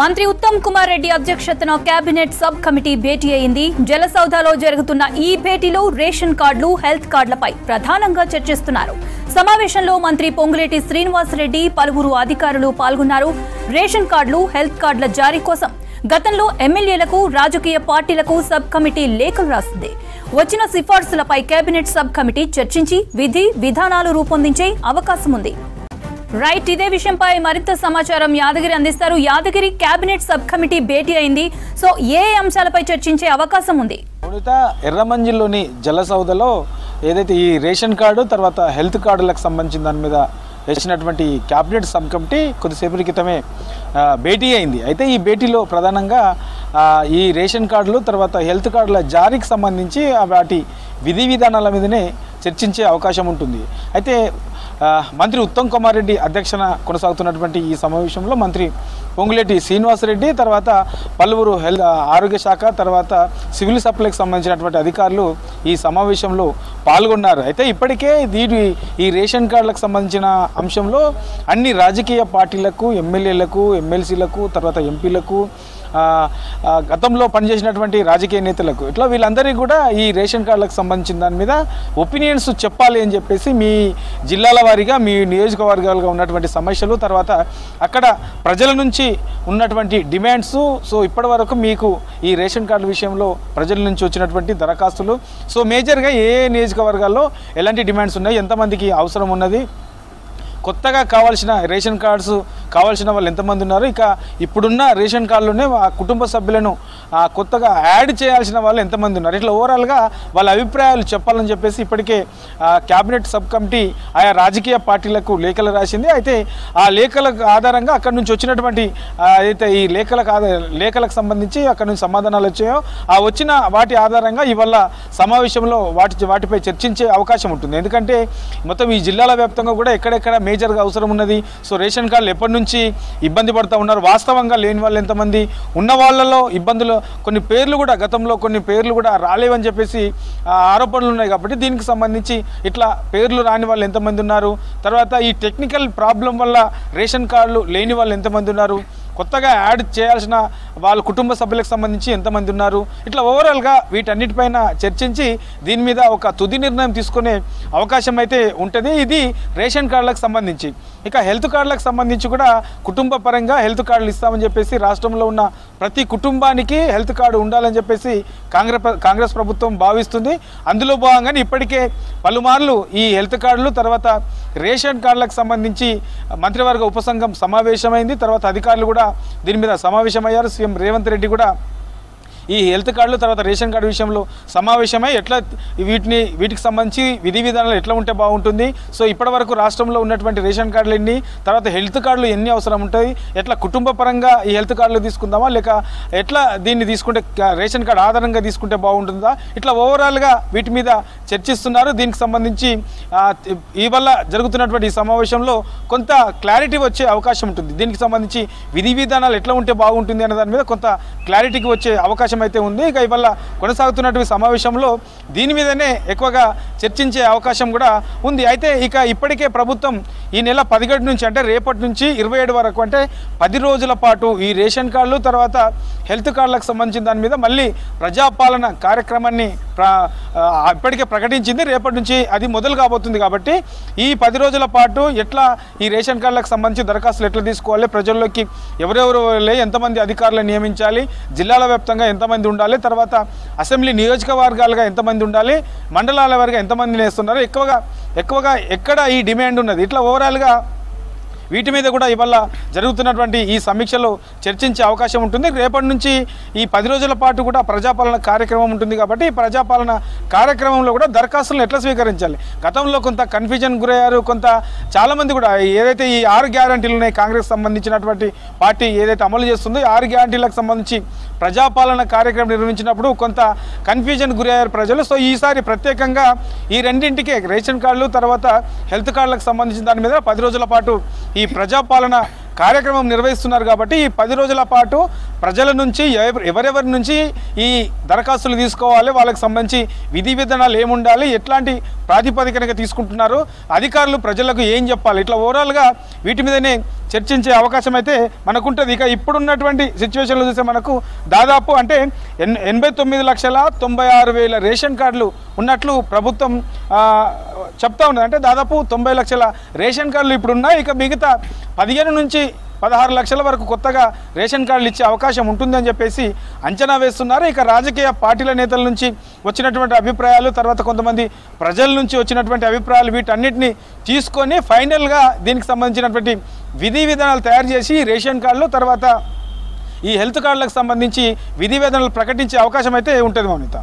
మంత్రి ఉత్తమ్ కుమార్ రెడ్డి అధ్యక్షతన cabinet sub committee భేటీ అయింది. జలసౌధలో జరుగుతున్న ఈ భేటీలో రేషన్ కార్డులు, హెల్త్ కార్డులపై ప్రధానంగా చర్చిస్తున్నారు. సమావేశంలో మంత్రి పొంగులేటి శ్రీనివాస్ రెడ్డి, పలువురు అధికారులు పాల్గొన్నారు. రేషన్ కార్డులు, హెల్త్ కార్డుల జారీ కోసం గతంలో ఎమ్మెల్యేలకు, రాజకీయ పార్టీలకు సబ్ కమిటీ లేఖలు రాసింది. వచ్చిన సిఫార్సులపై కేబినెట్ సబ్ కమిటీ చర్చించి విధి విధానాలు రూపొందించే అవకాశం ఉంది. రైట్, ఇదే విషయంపై మరింత సమాచారం యాదగిరి అందిస్తారు. యాదగిరి, కేబినెట్ సబ్ కమిటీ భేటీ అయింది. సో ఏ అంశాలపై చర్చించే అవకాశం ఉంది? ఎర్రమంజిల్లోని జలసౌధలో ఏదైతే ఈ రేషన్ కార్డు తర్వాత హెల్త్ కార్డులకు సంబంధించిన దాని మీద వచ్చినటువంటి కేబినెట్ సబ్ కమిటీ కొద్దిసేపటి క్రితమే భేటీ అయింది. అయితే ఈ భేటీలో ప్రధానంగా ఈ రేషన్ కార్డులు తర్వాత హెల్త్ కార్డుల జారీకి సంబంధించి వాటి విధి విధానాల మీదనే చర్చించే అవకాశం ఉంటుంది. అయితే మంత్రి ఉత్తమ్ కుమార్ రెడ్డి అధ్యక్షన కొనసాగుతున్నటువంటి ఈ సమావేశంలో మంత్రి పొంగులేటి శ్రీనివాస్ రెడ్డి తర్వాత పలువురు ఆరోగ్య శాఖ తర్వాత సివిల్ సప్లైకి సంబంధించినటువంటి అధికారులు ఈ సమావేశంలో పాల్గొన్నారు. అయితే ఇప్పటికే ఈ రేషన్ కార్డులకు సంబంధించిన అంశంలో అన్ని రాజకీయ పార్టీలకు, ఎమ్మెల్యేలకు, ఎమ్మెల్సీలకు తర్వాత ఎంపీలకు, గతంలో పనిచేసినటువంటి రాజకీయ నేతలకు ఇట్లా వీళ్ళందరికీ కూడా ఈ రేషన్ కార్డులకు సంబంధించిన దాని మీద ఒపీనియన్స్ చెప్పాలి అని చెప్పేసి మీ జిల్లాల వారీగా, మీ నియోజకవర్గాలుగా ఉన్నటువంటి సమస్యలు తర్వాత అక్కడ ప్రజల నుంచి ఉన్నటువంటి డిమాండ్స్, సో ఇప్పటి వరకు మీకు ఈ రేషన్ కార్డు విషయంలో ప్రజల నుంచి వచ్చినటువంటి దరఖాస్తులు, సో మేజర్గా ఏ నియోజకవర్గాల్లో ఎలాంటి డిమాండ్స్ ఉన్నాయి, ఎంతమందికి అవసరం ఉన్నది, కొత్తగా కావాల్సిన రేషన్ కార్డ్స్ కావాల్సిన వాళ్ళు ఎంతమంది ఉన్నారు, ఇక ఇప్పుడున్న రేషన్ కార్డులోనే ఆ కుటుంబ సభ్యులను కొత్తగా యాడ్ చేయాల్సిన వాళ్ళు ఎంతమంది ఉన్నారు, ఇట్లా ఓవరాల్గా వాళ్ళ అభిప్రాయాలు చెప్పాలని చెప్పేసి ఇప్పటికే క్యాబినెట్ సబ్ కమిటీ ఆయా రాజకీయ పార్టీలకు లేఖలు రాసింది. అయితే ఆ లేఖల ఆధారంగా అక్కడి నుంచి వచ్చినటువంటి అయితే ఈ లేఖలకు సంబంధించి అక్కడి నుంచి సమాధానాలు వచ్చాయో ఆ వచ్చిన వాటి ఆధారంగా ఇవాళ సమావేశంలో వాటిపై చర్చించే అవకాశం ఉంటుంది. ఎందుకంటే మొత్తం ఈ జిల్లాల వ్యాప్తంగా కూడా ఎక్కడెక్కడ మేజర్గా అవసరం ఉన్నది, సో రేషన్ కార్డులు ఎప్పటి నుంచి ఇబ్బంది పడుతూ ఉన్నారు, వాస్తవంగా లేని వాళ్ళు ఎంతమంది, ఉన్న వాళ్ళలో ఇబ్బందులు, కొన్ని పేర్లు కూడా గతంలో కొన్ని పేర్లు కూడా రాలేవని చెప్పేసి ఆరోపణలు ఉన్నాయి. కాబట్టి దీనికి సంబంధించి ఇట్లా పేర్లు రాని వాళ్ళు ఎంతమంది ఉన్నారు, తర్వాత ఈ టెక్నికల్ ప్రాబ్లం వల్ల రేషన్ కార్డులు లేని వాళ్ళు ఎంతమంది ఉన్నారు, కొత్తగా యాడ్ చేయాల్సిన వాళ్ళ కుటుంబ సభ్యులకు సంబంధించి ఎంతమంది ఉన్నారు, ఇట్లా ఓవరాల్గా వీటన్నిటిపైన చర్చించి దీని మీద ఒక తుది నిర్ణయం తీసుకునే అవకాశం అయితే ఉంటుంది. ఇది రేషన్ కార్డులకు సంబంధించి. ఇక హెల్త్ కార్డులకు సంబంధించి కూడా కుటుంబ పరంగా హెల్త్ కార్డులు ఇస్తామని చెప్పేసి రాష్ట్రంలో ఉన్న ప్రతి కుటుంబానికి హెల్త్ కార్డు ఉండాలని చెప్పేసి కాంగ్రెస్ ప్రభుత్వం భావిస్తుంది. అందులో భాగంగానే ఇప్పటికే పలుమార్లు ఈ హెల్త్ కార్డులు తర్వాత రేషన్ కార్డులకు సంబంధించి మంత్రివర్గ ఉపసంఘం సమావేశమైంది. తర్వాత అధికారులు కూడా దీని మీద సమావేశమయ్యారు. సీఎం రేవంత్ రెడ్డి కూడా ఈ హెల్త్ కార్డులు తర్వాత రేషన్ కార్డు విషయంలో సమావేశమై ఎట్లా వీటికి సంబంధించి విధి విధానాలు ఎట్లా ఉంటే బాగుంటుంది, సో ఇప్పటి వరకు రాష్ట్రంలో ఉన్నటువంటి రేషన్ కార్డులు ఎన్ని, తర్వాత హెల్త్ కార్డులు ఎన్ని అవసరం ఉంటుంది, ఎట్లా కుటుంబ పరంగా ఈ హెల్త్ కార్డులు తీసుకుందామా లేక ఎట్లా దీన్ని తీసుకుంటే రేషన్ కార్డు ఆధారంగా తీసుకుంటే బాగుంటుందా, ఇట్లా ఓవరాల్గా వీటి మీద చర్చిస్తున్నారు. దీనికి సంబంధించి ఇవాళ జరుగుతున్నటువంటి ఈ సమావేశంలో కొంత క్లారిటీ వచ్చే అవకాశం ఉంటుంది. దీనికి సంబంధించి విధి విధానాలు ఎట్లా ఉంటే బాగుంటుంది అనే దాని మీద కొంత క్లారిటీకి వచ్చే అవకాశం అయితే ఉంది. ఇక ఇవాళ కొనసాగుతున్నటువంటి సమావేశంలో దీని మీదనే ఎక్కువగా చర్చించే అవకాశం కూడా ఉంది. అయితే ఇక ఇప్పటికే ప్రభుత్వం ఈ నెల 17 నుంచి అంటే రేపటి నుంచి 27 వరకు అంటే 10 రోజుల పాటు ఈ రేషన్ కార్డులు తర్వాత హెల్త్ కార్డులకు సంబంధించిన దాని మీద మళ్ళీ ప్రజాపాలన కార్యక్రమాన్ని ఇప్పటికే ప్రకటించింది. రేపటి నుంచి అది మొదలు కాబోతుంది. కాబట్టి ఈ 10 రోజుల పాటు ఎట్లా ఈ రేషన్ కార్డులకు సంబంధించి దరఖాస్తులు ఎట్లా తీసుకోవాలి, ప్రజల్లోకి ఎవరెవరు ఎంతమంది అధికారులను నియమించాలి, జిల్లాల వ్యాప్తంగా ఎంతమంది ఉండాలి, తర్వాత అసెంబ్లీ నియోజకవర్గాలుగా ఎంతమంది ఉండాలి, మండలాల వారిగా ఎంతమంది వేస్తున్నారు, ఎక్కువగా ఎక్కడ ఈ డిమాండ్ ఉన్నది, ఇట్లా ఓవరాల్గా వీటి మీద కూడా ఇవాళ జరుగుతున్నటువంటి ఈ సమీక్షలో చర్చించే అవకాశం ఉంటుంది. రేపటి నుంచి ఈ 10 రోజుల పాటు కూడా ప్రజాపాలన కార్యక్రమం ఉంటుంది. కాబట్టి ఈ ప్రజాపాలన కార్యక్రమంలో కూడా దరఖాస్తులను ఎట్లా స్వీకరించాలి, గతంలో కొంత కన్ఫ్యూజన్ గురయ్యారు. చాలామంది కూడా ఏదైతే ఈ 6 గ్యారంటీలు ఉన్నాయి, కాంగ్రెస్ సంబంధించినటువంటి పార్టీ ఏదైతే అమలు చేస్తుందో 6 గ్యారంటీలకు సంబంధించి ప్రజాపాలన కార్యక్రమం నిర్వహించినప్పుడు కొంత కన్ఫ్యూజన్ గురయ్యారు ప్రజలు. సో ఈసారి ప్రత్యేకంగా ఈ రెండింటికే రేషన్ కార్డులు తర్వాత హెల్త్ కార్డులకు సంబంధించిన దాని మీద 10 రోజుల పాటు ఈ ప్రజాపాలన కార్యక్రమం నిర్వహిస్తున్నారు కాబట్టి ఈ 10 రోజుల పాటు ప్రజల నుంచి ఎవరెవరి నుంచి ఈ దరఖాస్తులు తీసుకోవాలి, వాళ్ళకి సంబంధించి విధి విధానాలు ఏముండాలి, ఎట్లాంటి ప్రాతిపదికనగా తీసుకుంటున్నారు, అధికారులు ప్రజలకు ఏం చెప్పాలి, ఇట్లా ఓవరాల్గా వీటి మీదనే చర్చించే అవకాశం అయితే మనకుంటుంది. ఇక ఇప్పుడున్నటువంటి సిచ్యువేషన్లో చూస్తే మనకు దాదాపు అంటే 89,96,000 రేషన్ కార్డులు ఉన్నట్లు ప్రభుత్వం చెప్తా ఉన్నది. అంటే దాదాపు 90 లక్షల రేషన్ కార్డులు ఇప్పుడు ఉన్నాయి. ఇక మిగతా 15 నుంచి 16 లక్షల వరకు కొత్తగా రేషన్ కార్డులు ఇచ్చే అవకాశం ఉంటుందని చెప్పేసి అంచనా వేస్తున్నారు. ఇక రాజకీయ పార్టీల నేతల నుంచి వచ్చినటువంటి అభిప్రాయాలు, తర్వాత కొంతమంది ప్రజల నుంచి వచ్చినటువంటి అభిప్రాయాలు, వీటన్నిటిని తీసుకొని ఫైనల్గా దీనికి సంబంధించినటువంటి విధి విధానాలు తయారు చేసి రేషన్ కార్డులు తర్వాత ఈ హెల్త్ కార్డులకు సంబంధించి విధి విధానాలు ప్రకటించే అవకాశం అయితే ఉంటుంది మౌనిత.